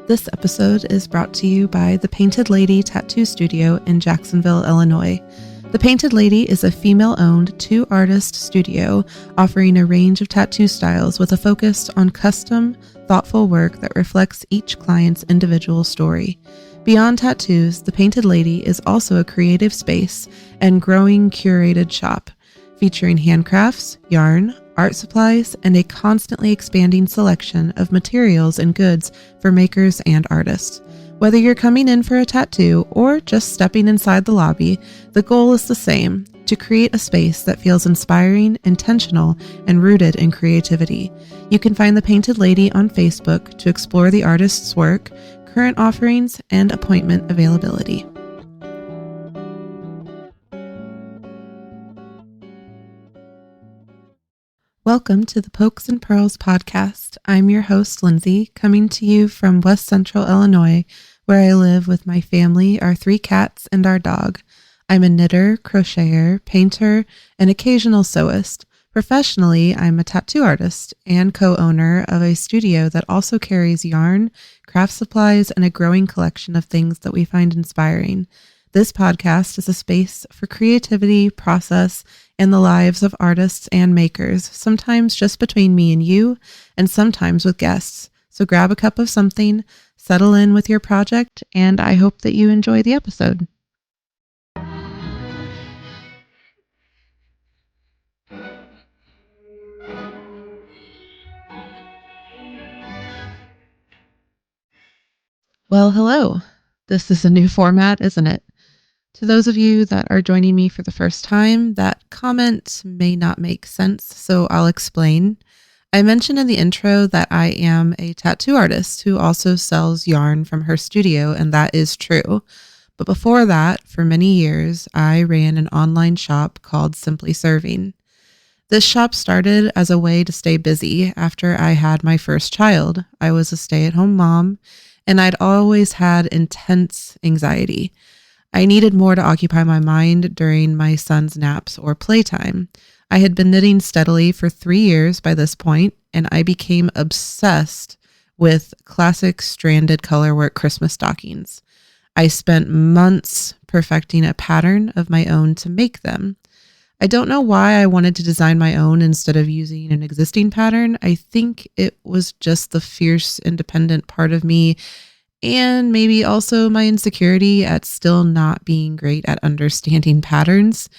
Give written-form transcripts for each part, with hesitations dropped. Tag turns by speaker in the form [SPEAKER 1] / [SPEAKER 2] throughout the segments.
[SPEAKER 1] This episode is brought to you by the Painted Lady Tattoo Studio in Jacksonville, Illinois. The Painted Lady is a female-owned two-artist studio offering a range of tattoo styles with a focus on custom, thoughtful work that reflects each client's individual story. Beyond tattoos, the Painted Lady is also a creative space and growing curated shop, featuring handcrafts, yarn, art supplies, and a constantly expanding selection of materials and goods for makers and artists. Whether you're coming in for a tattoo or just stepping inside the lobby, the goal is the same: to create a space that feels inspiring, intentional, and rooted in creativity. You can find the Painted Lady on Facebook to explore the artist's work, current offerings, and appointment availability. Welcome to the Pokes and Purls podcast. I'm your host, Lindsay, coming to you from West Central Illinois, where I live with my family, our 3 cats, and our dog. I'm a knitter, crocheter, painter, and occasional sewist. Professionally, I'm a tattoo artist and co-owner of a studio that also carries yarn, craft supplies, and a growing collection of things that we find inspiring. This podcast is a space for creativity, process, and the lives of artists and makers, sometimes just between me and you, and sometimes with guests. So grab a cup of something, settle in with your project, and I hope that you enjoy the episode. Well, hello. This is a new format, isn't it? To those of you that are joining me for the first time, that comment may not make sense, so I'll explain. I mentioned in the intro that I am a tattoo artist who also sells yarn from her studio, and that is true. But before that, for many years, I ran an online shop called Simply Serving. This shop started as a way to stay busy after I had my first child. I was a stay-at-home mom, and I'd always had intense anxiety. I needed more to occupy my mind during my son's naps or playtime. I had been knitting steadily for 3 years by this point, and I became obsessed with classic stranded colorwork Christmas stockings. I spent months perfecting a pattern of my own to make them. I don't know why I wanted to design my own instead of using an existing pattern. I think it was just the fierce, independent part of me, and maybe also my insecurity at still not being great at understanding patterns.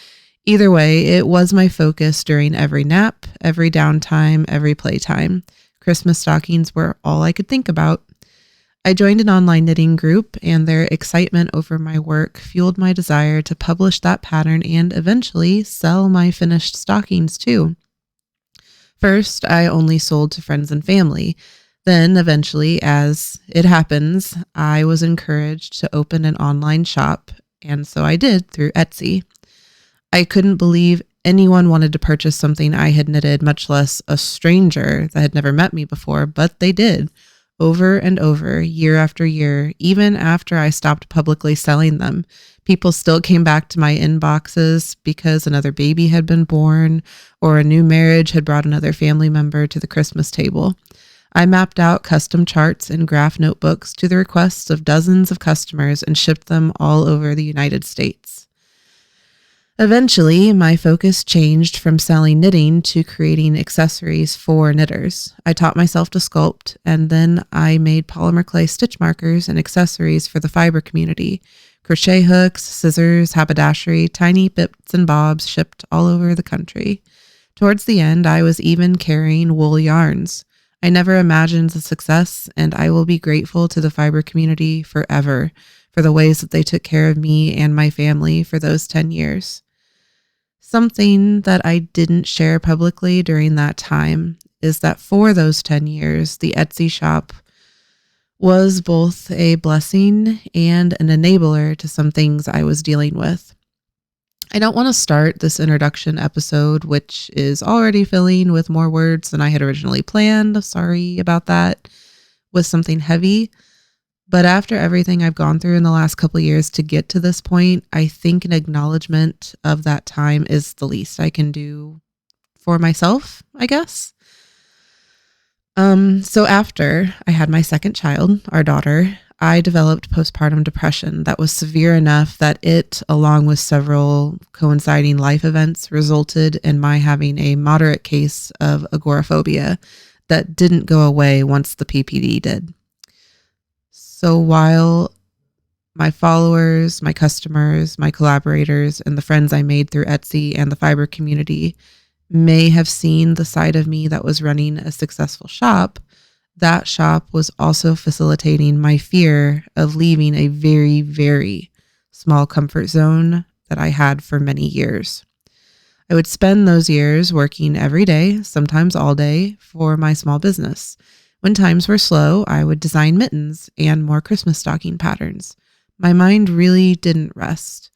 [SPEAKER 1] Either way, it was my focus during every nap, every downtime, every playtime. Christmas stockings were all I could think about. I joined an online knitting group, and their excitement over my work fueled my desire to publish that pattern and eventually sell my finished stockings too. First, I only sold to friends and family. Then eventually, as it happens, I was encouraged to open an online shop, and so I did through Etsy. I couldn't believe anyone wanted to purchase something I had knitted, much less a stranger that had never met me before, but they did, over and over, year after year, even after I stopped publicly selling them. People still came back to my inboxes because another baby had been born or a new marriage had brought another family member to the Christmas table. I mapped out custom charts and graph notebooks to the requests of dozens of customers and shipped them all over the United States. Eventually, my focus changed from selling knitting to creating accessories for knitters. I taught myself to sculpt, and then I made polymer clay stitch markers and accessories for the fiber community. Crochet hooks, scissors, haberdashery, tiny bits and bobs shipped all over the country. Towards the end, I was even carrying wool yarns. I never imagined the success, and I will be grateful to the fiber community forever for the ways that they took care of me and my family for those 10 years. Something that I didn't share publicly during that time is that for those 10 years, the Etsy shop was both a blessing and an enabler to some things I was dealing with. I don't want to start this introduction episode, which is already filling with more words than I had originally planned. Sorry about that. With something heavy. But after everything I've gone through in the last couple of years to get to this point, I think an acknowledgement of that time is the least I can do for myself, I guess. So after I had my second child, our daughter, I developed postpartum depression that was severe enough that it, along with several coinciding life events, resulted in my having a moderate case of agoraphobia that didn't go away once the PPD did. So while my followers, my customers, my collaborators, and the friends I made through Etsy and the fiber community may have seen the side of me that was running a successful shop, that shop was also facilitating my fear of leaving a very, very small comfort zone that I had for many years. I would spend those years working every day, sometimes all day, for my small business. When times were slow, I would design mittens and more Christmas stocking patterns. My mind really didn't rest.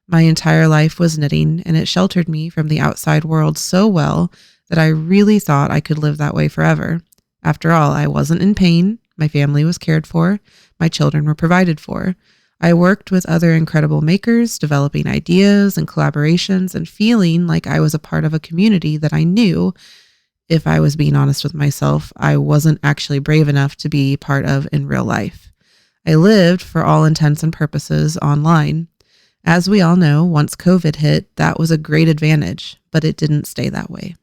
[SPEAKER 1] My entire life was knitting, and it sheltered me from the outside world so well that I really thought I could live that way forever. After all, I wasn't in pain, my family was cared for, my children were provided for. I worked with other incredible makers, developing ideas and collaborations and feeling like I was a part of a community that I knew, if I was being honest with myself, I wasn't actually brave enough to be part of in real life. I lived, for all intents and purposes, online. As we all know, once COVID hit, that was a great advantage, but it didn't stay that way.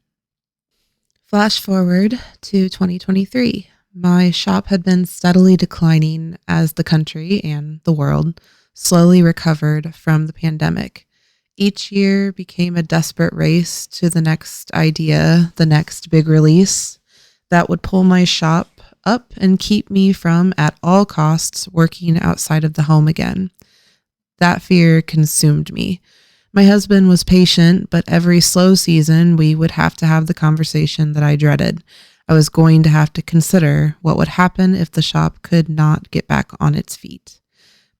[SPEAKER 1] Flash forward to 2023. My shop had been steadily declining as the country and the world slowly recovered from the pandemic. Each year became a desperate race to the next idea, the next big release that would pull my shop up and keep me from, at all costs, working outside of the home again. That fear consumed me. My husband was patient, but every slow season, we would have to have the conversation that I dreaded. I was going to have to consider what would happen if the shop could not get back on its feet.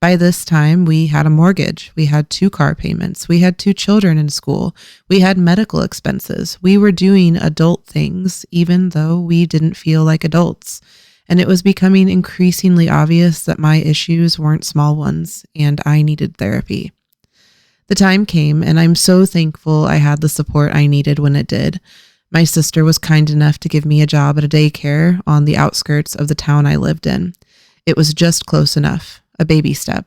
[SPEAKER 1] By this time, we had a mortgage, we had 2 car payments, we had 2 children in school, we had medical expenses. We were doing adult things, even though we didn't feel like adults. And it was becoming increasingly obvious that my issues weren't small ones, and I needed therapy. The time came, and I'm so thankful I had the support I needed when it did. My sister was kind enough to give me a job at a daycare on the outskirts of the town I lived in. It was just close enough. A baby step.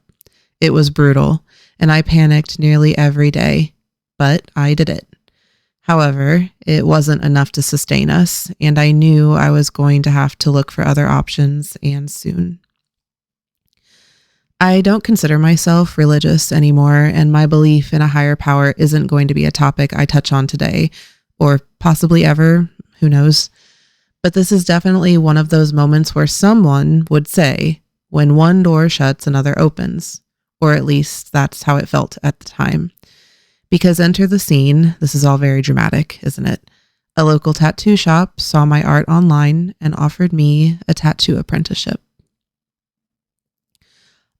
[SPEAKER 1] It was brutal, and I panicked nearly every day, but I did it. However, it wasn't enough to sustain us, and I knew I was going to have to look for other options, and soon. I don't consider myself religious anymore, and my belief in a higher power isn't going to be a topic I touch on today, or possibly ever, who knows. But this is definitely one of those moments where someone would say, when one door shuts, another opens. Or at least that's how it felt at the time. Because enter the scene, this is all very dramatic, isn't it? A local tattoo shop saw my art online and offered me a tattoo apprenticeship.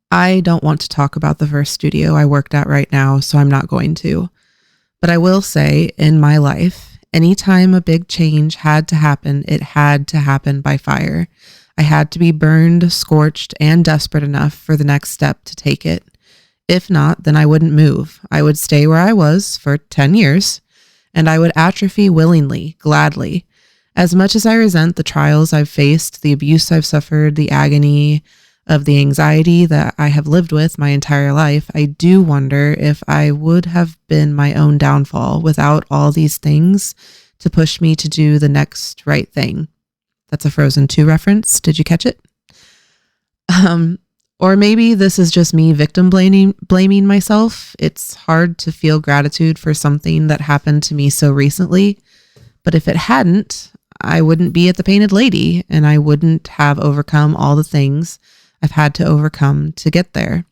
[SPEAKER 1] I don't want to talk about the first studio I worked at right now, so I'm not going to. But I will say, in my life, anytime a big change had to happen, it had to happen by fire. I had to be burned, scorched, and desperate enough for the next step to take it. If not, then I wouldn't move. I would stay where I was for 10 years, and I would atrophy willingly, gladly. As much as I resent the trials I've faced, the abuse I've suffered, the agony of the anxiety that I have lived with my entire life, I do wonder if I would have been my own downfall without all these things to push me to do the next right thing. That's a Frozen 2 reference. Did you catch it? Or maybe this is just me victim blaming myself. It's hard to feel gratitude for something that happened to me so recently. But if it hadn't, I wouldn't be at the Painted Lady, and I wouldn't have overcome all the things I've had to overcome to get there.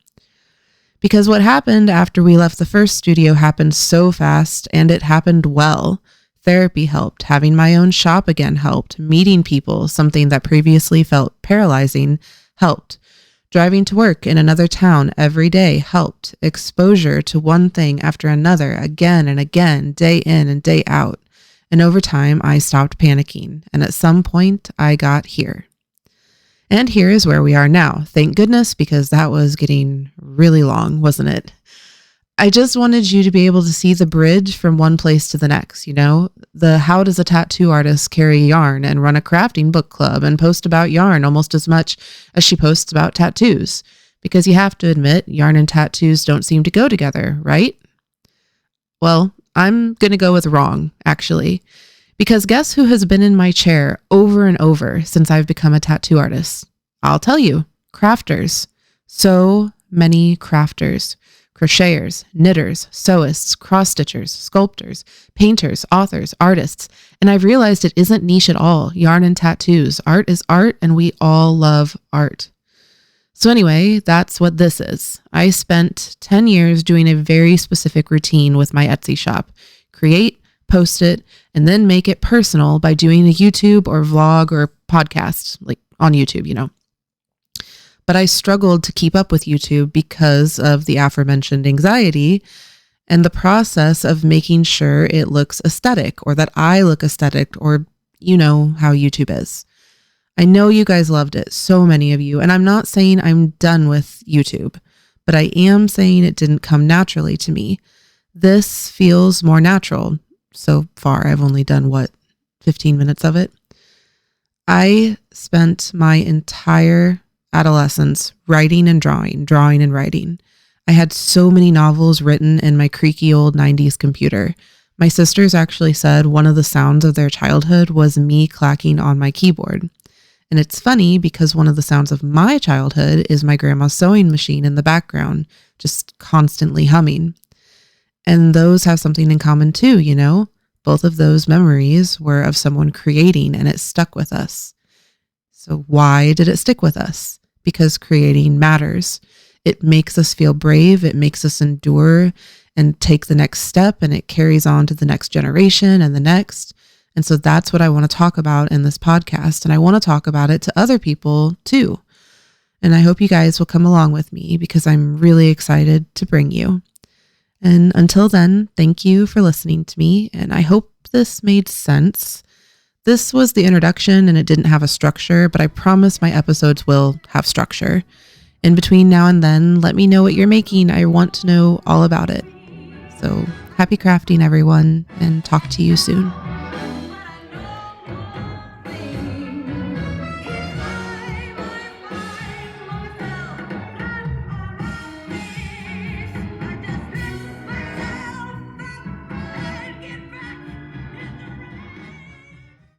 [SPEAKER 1] Because what happened after we left the first studio happened so fast, and it happened well. Therapy helped. Having my own shop again helped. Meeting people, something that previously felt paralyzing, helped. Driving to work in another town every day helped. Exposure to one thing after another, again and again, day in and day out. And over time, I stopped panicking. And at some point, I got here. And here is where we are now. Thank goodness, because that was getting really long, wasn't it? I just wanted you to be able to see the bridge from one place to the next, the how does a tattoo artist carry yarn and run a crafting book club and post about yarn almost as much as she posts about tattoos. Because you have to admit, yarn and tattoos don't seem to go together, right? Well, I'm going to go with wrong, actually. Because guess who has been in my chair over and over since I've become a tattoo artist? I'll tell you, crafters. So many crafters. Crocheters, knitters, sewists, cross-stitchers, sculptors, painters, authors, artists. And I've realized it isn't niche at all. Yarn and tattoos. Art is art, and we all love art. So anyway, that's what this is. I spent 10 years doing a very specific routine with my Etsy shop. Create, post it, and then make it personal by doing a YouTube or vlog or podcast, like on YouTube, But I struggled to keep up with YouTube because of the aforementioned anxiety and the process of making sure it looks aesthetic or that I look aesthetic, or you know how YouTube is. I know you guys loved it, so many of you, and I'm not saying I'm done with YouTube, but I am saying it didn't come naturally to me. This feels more natural. So far, I've only done 15 minutes of it. I spent my entire adolescence writing and drawing and writing. I had so many novels written in my creaky old 90s computer. My sisters actually said one of the sounds of their childhood was me clacking on my keyboard. And it's funny because one of the sounds of my childhood is my grandma's sewing machine in the background, just constantly humming. And those have something in common too, Both of those memories were of someone creating, and it stuck with us. So why did it stick with us? Because creating matters. It makes us feel brave. It makes us endure and take the next step, and it carries on to the next generation and the next. And so that's what I want to talk about in this podcast. And I want to talk about it to other people too. And I hope you guys will come along with me because I'm really excited to bring you. And until then, thank you for listening to me. And I hope this made sense. This was the introduction and it didn't have a structure, but I promise my episodes will have structure. In between now and then, let me know what you're making. I want to know all about it. So happy crafting, everyone, and talk to you soon.